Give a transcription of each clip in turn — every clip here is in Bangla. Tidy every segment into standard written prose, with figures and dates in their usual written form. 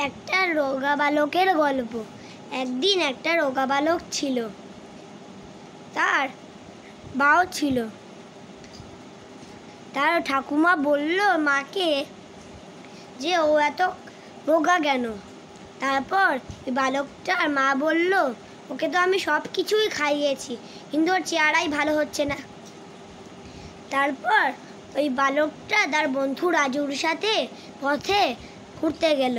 একটা রোগা বালকের গল্প। একদিন একটা রোগা বালক ছিল, তার বাও ছিল। তার ঠাকুমা বলল মাকে যে ও এত রোগা কেন। তারপর ওই বালকটার মা বলল, ওকে তো আমি সব কিছুই খাইয়েছি, কিন্তু ওর চেহারাই ভালো হচ্ছে না। তারপর ওই বালকটা তার বন্ধু রাজুর সাথে পথে ঘুরতে গেল।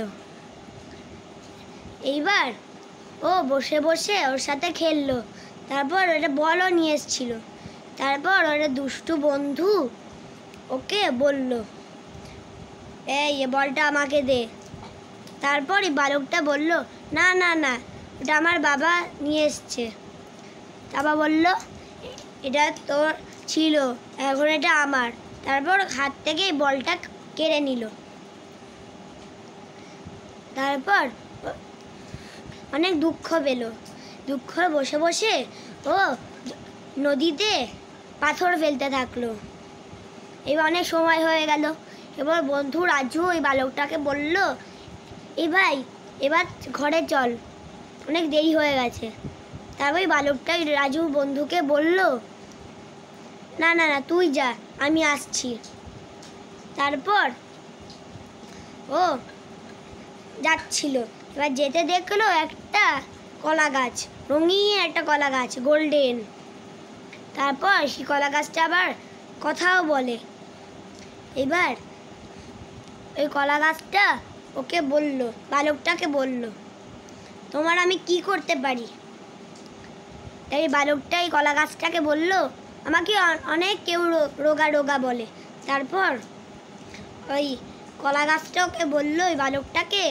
এইবার ও বসে বসে ওর সাথে খেললো। তারপর ওটা বলও নিয়ে এসেছিল। তারপর ওটা দুষ্টু বন্ধু ওকে বলল, এই বলটা আমাকে দে। তারপর এই বালকটা বলল, না না না, ওটা আমার বাবা নিয়ে এসছে। বাবা বলল, এটা তোর ছিল, এখন এটা আমার। তারপর হাত থেকে এই বলটা কেড়ে নিল। তারপর অনেক দুঃখ পেল। দুঃখ বসে বসে ও নদীতে পাথর ফেলতে থাকলো। এবার অনেক সময় হয়ে গেল। এবার বন্ধু রাজু ওই বালকটাকে বলল, এই ভাই, এবার ঘরে চল, অনেক দেরি হয়ে গেছে। তারপর ওই বালকটা রাজু বন্ধুকে বলল, না না না, তুই যা, আমি আসছি। তারপর ও যাচ্ছিল। এবার যেতে দেখলো একটা কলা গাছ, রঙিন একটা কলা গাছ, গোল্ডেন। তারপর সেই কলা গাছটা আবার কথাও বলে। এবার ওই কলা গাছটা ওকে বলল, বালকটাকে বলল, তোমার আমি কি করতে পারি? এই বালকটা এই কলা গাছটাকে বলল, আমাকে অনেক কেউ রোগা রোগা বলে। তারপর ওই কলা গাছটা ওকে বলল, ওই বালকটাকে,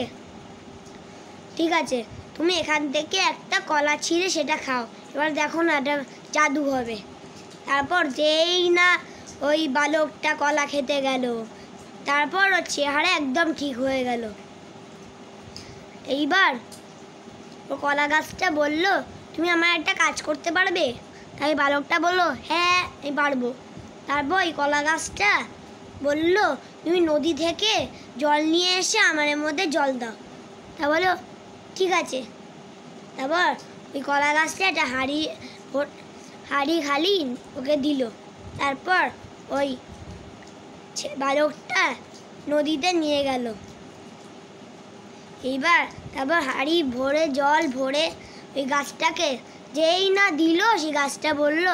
ঠিক আছে, তুমি এখান থেকে একটা কলা ছিঁড়ে সেটা খাও, এবার দেখো না এটা জাদু হবে। তারপর যেই না ওই বালকটা কলা খেতে গেল, তারপর ওর চেহারা একদম ঠিক হয়ে গেল। এইবার ও কলা গাছটা বলল, তুমি আমার একটা কাজ করতে পারবে? তাই বালকটা বলল, হ্যাঁ আমি পারবো। তারপর ওই কলা গাছটা বলল, তুমি নদী থেকে জল নিয়ে এসে আমার মধ্যে জল দাও। তা বলো, ঠিক আছে। তারপর ওই কলা গাছটা একটা হাঁড়ি খালি ওকে দিল। তারপর ওই বালকটা নদীতে নিয়ে গেল। এইবার তারপর হাঁড়ি ভরে জল ভরে ওই গাছটাকে যেই না দিল, সেই গাছটা বলল,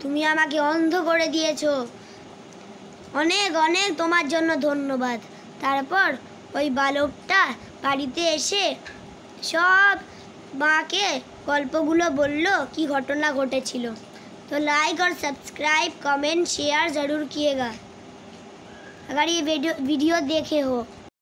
তুমি আমাকে অন্ধ করে দিয়েছো, অনেক অনেক তোমার জন্য ধন্যবাদ। তারপর ওই বালকটা বাড়িতে এসে সব মাকে গল্পগুলো বলল, কি घटना घटेছিল। तो लाइक और सब्सक्राइब, कमेंट, शेयर ज़रूर किएगा अगर ये वीडियो देखे हो।